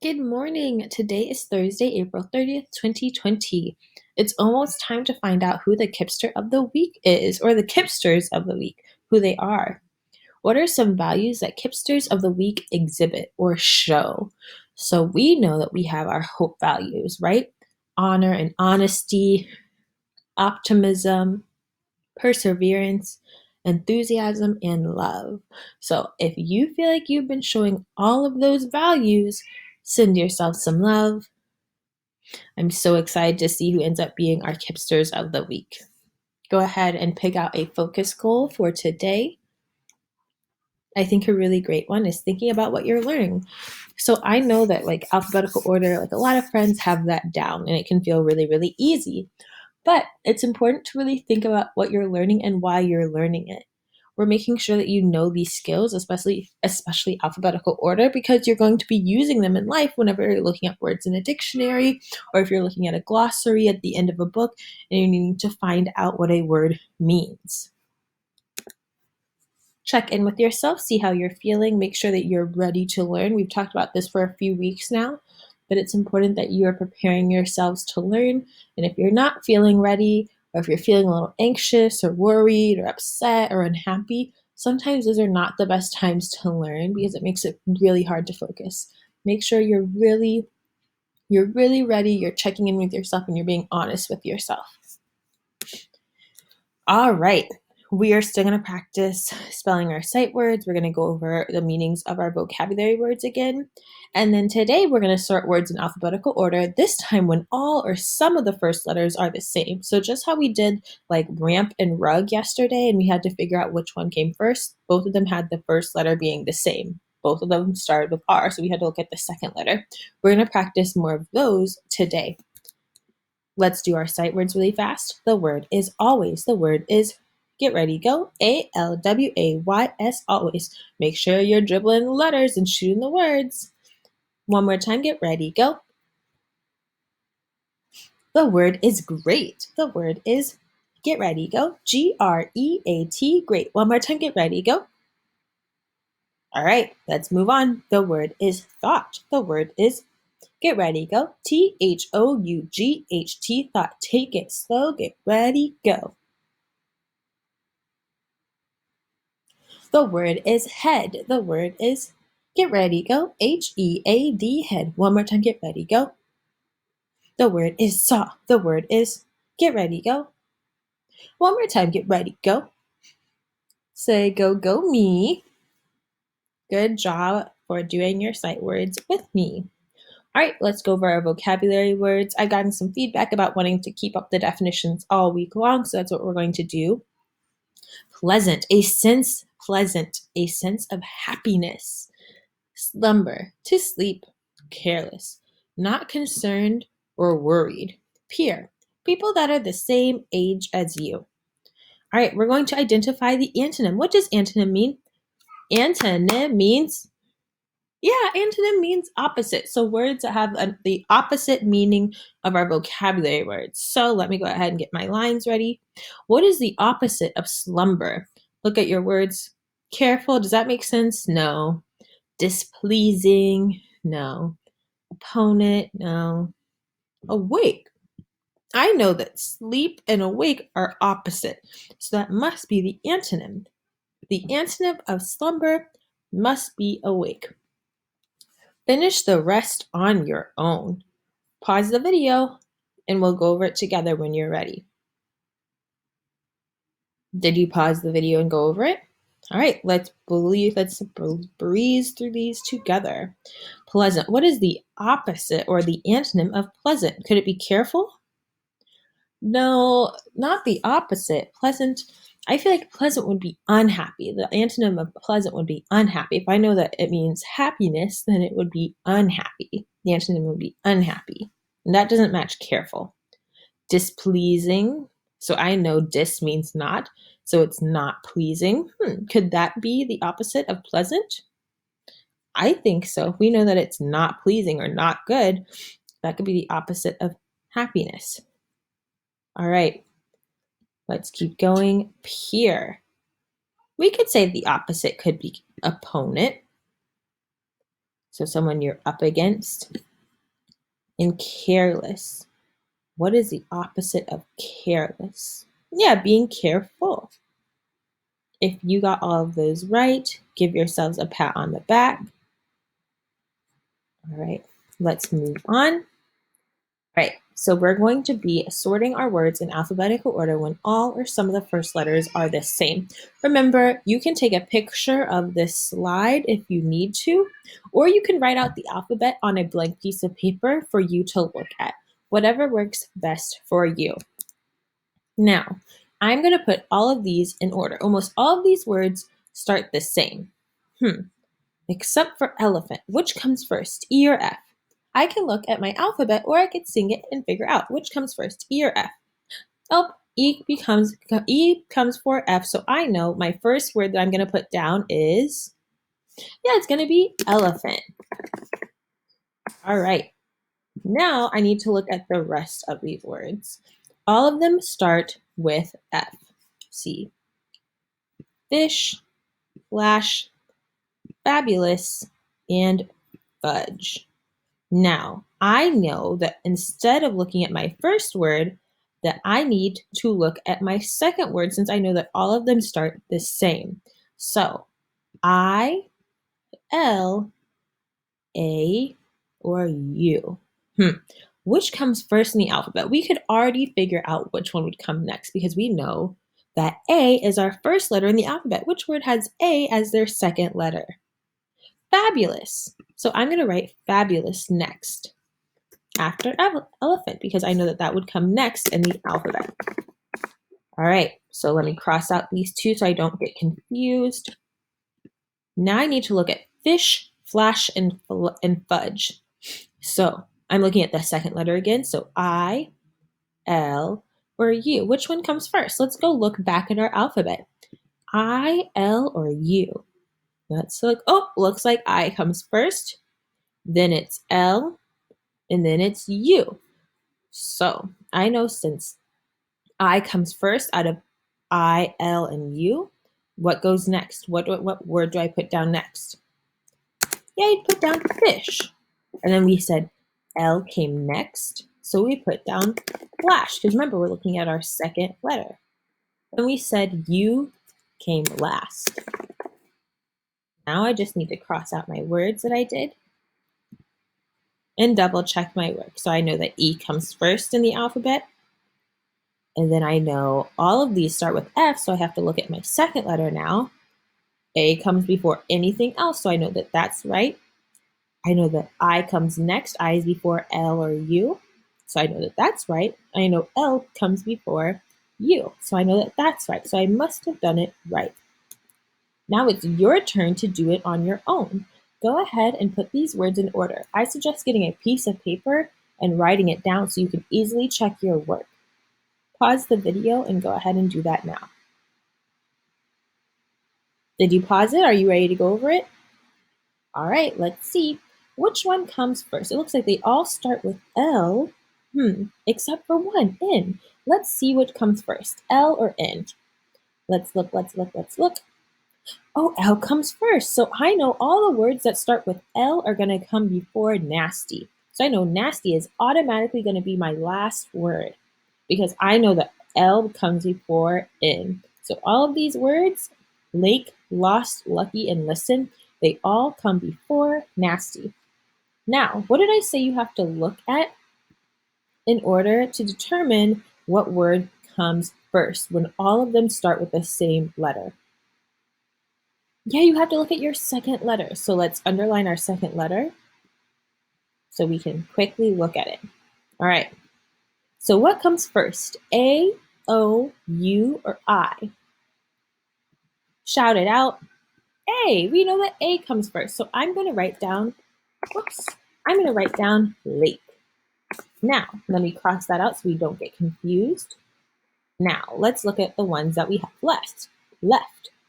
Good morning. Today is Thursday, April 30th, 2020. It's almost time to find out who the Kipster of the week is, or the Kipsters of the week, who they are. What are some values that Kipsters of the week exhibit or show? So we know that we have our hope values, right? Honor and honesty, optimism, perseverance, enthusiasm, and love. So if you feel like you've been showing all of those values, send yourself some love. I'm so excited to see who ends up being our Kipsters of the week. Go ahead and pick out a focus goal for today. I think a really great one is thinking about what you're learning. So I know that alphabetical order, a lot of friends have that down and it can feel really, really easy. But it's important to really think about what you're learning and why you're learning it. We're making sure that you know these skills, especially alphabetical order, because you're going to be using them in life whenever you're looking up words in a dictionary, or if you're looking at a glossary at the end of a book and you're needing to find out what a word means. Check in with yourself, see how you're feeling, make sure that you're ready to learn. We've talked about this for a few weeks now, but it's important that you are preparing yourselves to learn. And if you're not feeling ready, or if you're feeling a little anxious or worried or upset or unhappy, sometimes those are not the best times to learn because it makes it really hard to focus. Make sure you're really ready, you're checking in with yourself, and you're being honest with yourself. All right. We are still going to practice spelling our sight words. We're going to go over the meanings of our vocabulary words again. And then today we're going to sort words in alphabetical order, this time when all or some of the first letters are the same. So just how we did ramp and rug yesterday, and we had to figure out which one came first, both of them had the first letter being the same. Both of them started with R, so we had to look at the second letter. We're going to practice more of those today. Let's do our sight words really fast. The word is always. The word is get ready, go. ALWAYS, always. Make sure you're dribbling the letters and shooting the words. One more time, get ready, go. The word is great. The word is get ready, go. GREAT, great. One more time, get ready, go. All right, let's move on. The word is thought. The word is get ready, go. THOUGHT, thought. Take it slow, get ready, go. The word is head. The word is get ready, go. HEAD, head. One more time, get ready, go. The word is saw. The word is get ready, go. One more time, get ready, go. Say go, go me. Good job for doing your sight words with me. All right, let's go over our vocabulary words. I've gotten some feedback about wanting to keep up the definitions all week long, so that's what we're going to do. Pleasant, a sense of happiness. Slumber, to sleep. Careless, not concerned or worried. Peer, people that are the same age as you. All right, we're going to identify the antonym. What does antonym mean? Antonym means opposite. So words that have the opposite meaning of our vocabulary words. So let me go ahead and get my lines ready. What is the opposite of slumber? Look at your words. Careful, does that make sense? No. Displeasing? No. Opponent? No. Awake? I know that sleep and awake are opposite, so that must be the antonym. The antonym of slumber must be awake. Finish the rest on your own. Pause the video and we'll go over it together when you're ready. Did you pause the video and go over it? All right, let's breeze through these together. Pleasant. What is the opposite or the antonym of pleasant? Could it be careful? No, not the opposite. Pleasant. I feel like pleasant would be unhappy. The antonym of pleasant would be unhappy. If I know that it means happiness, then it would be unhappy. The antonym would be unhappy. And that doesn't match careful. Displeasing. So I know dis means not, so it's not pleasing. Could that be the opposite of pleasant? I think so. If we know that it's not pleasing or not good, that could be the opposite of happiness. All right, let's keep going. Peer. We could say the opposite could be opponent. So someone you're up against. And careless. What is the opposite of careless? Yeah, being careful. If you got all of those right, give yourselves a pat on the back. All right, let's move on. Right, so we're going to be sorting our words in alphabetical order when all or some of the first letters are the same. Remember, you can take a picture of this slide if you need to, or you can write out the alphabet on a blank piece of paper for you to look at. Whatever works best for you. Now, I'm going to put all of these in order. Almost all of these words start the same. Except for elephant. Which comes first, E or F? I can look at my alphabet or I could sing it and figure out which comes first, E or F. Oh, E comes for F, so I know my first word that I'm going to put down is, it's going to be elephant. All right. Now I need to look at the rest of these words. All of them start with F. See, fish, flash, fabulous, and fudge. Now, I know that instead of looking at my first word, that I need to look at my second word since I know that all of them start the same. So, I, L, A, or U. Which comes first in the alphabet? We could already figure out which one would come next because we know that A is our first letter in the alphabet. Which word has A as their second letter? Fabulous. So I'm going to write fabulous next after elephant because I know that that would come next in the alphabet. All right, so let me cross out these two so I don't get confused. Now I need to look at fish, flash, and fudge. So I'm looking at the second letter again. So I, L, or U. Which one comes first? Let's go look back at our alphabet. I, L, or U. Let's look. Oh, looks like I comes first. Then it's L, and then it's U. So I know since I comes first out of I, L, and U, what goes next? What word do I put down next? You'd put down fish. And then we said L came next, so we put down flash, because remember, we're looking at our second letter. And we said U came last. Now I just need to cross out my words that I did and double check my work. So I know that E comes first in the alphabet. And then I know all of these start with F, so I have to look at my second letter now. A comes before anything else, so I know that that's right. I know that I comes next. I is before L or U, so I know that that's right. I know L comes before U, so I know that that's right. So I must have done it right. Now it's your turn to do it on your own. Go ahead and put these words in order. I suggest getting a piece of paper and writing it down so you can easily check your work. Pause the video and go ahead and do that now. Did you pause it? Are you ready to go over it? All right, let's see. Which one comes first? It looks like they all start with L, except for one, N. Let's see what comes first, L or N. Let's look. Oh, L comes first. So I know all the words that start with L are going to come before nasty. So I know nasty is automatically going to be my last word because I know that L comes before N. So all of these words, lake, lost, lucky, and listen, they all come before nasty. Now, what did I say you have to look at in order to determine what word comes first when all of them start with the same letter? Yeah, you have to look at your second letter. So let's underline our second letter so we can quickly look at it. All right. So what comes first? A, O, U, or I? Shout it out. A. We know that A comes first. So I'm going to write down, lake. Now, let me cross that out so we don't get confused. Now, let's look at the ones that we have left.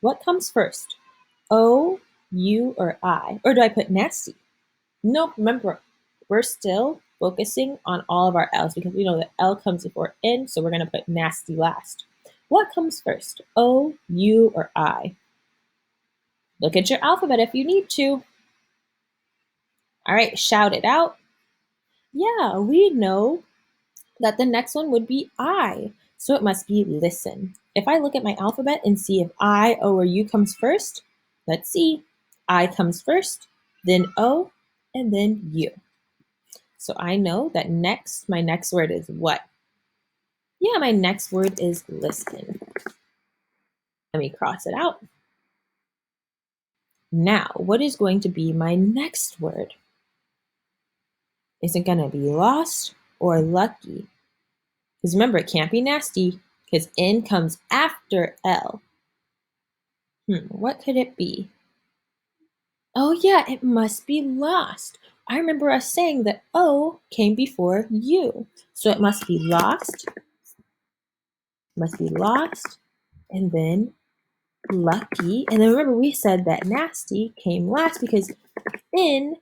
What comes first? O, U, or I? Or do I put nasty? Nope, remember, we're still focusing on all of our L's because we know that L comes before N, so we're going to put nasty last. What comes first? O, U, or I? Look at your alphabet if you need to. All right, shout it out. Yeah, we know that the next one would be I. So it must be listen. If I look at my alphabet and see if I, O, or U comes first, let's see. I comes first, then O, and then U. So I know that my next word is what? Yeah, my next word is listen. Let me cross it out. Now, what is going to be my next word? Is it going to be lost or lucky? Because remember, it can't be nasty because N comes after L. What could it be? Oh, yeah, it must be lost. I remember us saying that O came before U. So it must be lost, and then lucky. And then remember, we said that nasty came last because N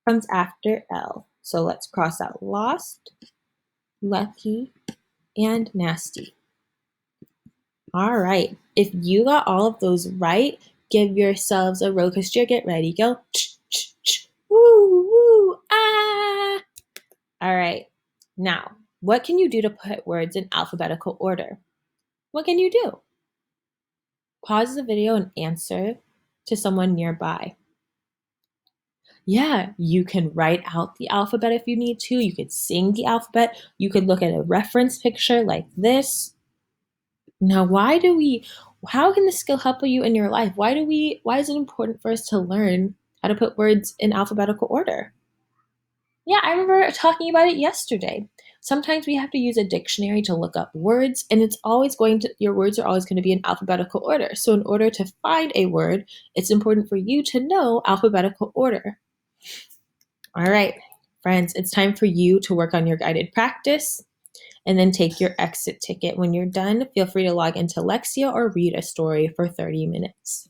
comes after L. So let's cross out lost, lucky, and nasty. All right. If you got all of those right, give yourselves a roller coaster. Get ready. Go. Woo, woo, ah. All right. Now, what can you do to put words in alphabetical order? What can you do? Pause the video and answer to someone nearby. Yeah, you can write out the alphabet if you need to. You could sing the alphabet. You could look at a reference picture like this. Now, how can this skill help you in your life? Why is it important for us to learn how to put words in alphabetical order? Yeah, I remember talking about it yesterday. Sometimes we have to use a dictionary to look up words, and your words are always going to be in alphabetical order. So in order to find a word, it's important for you to know alphabetical order. All right, friends, it's time for you to work on your guided practice and then take your exit ticket. When you're done, feel free to log into Lexia or read a story for 30 minutes.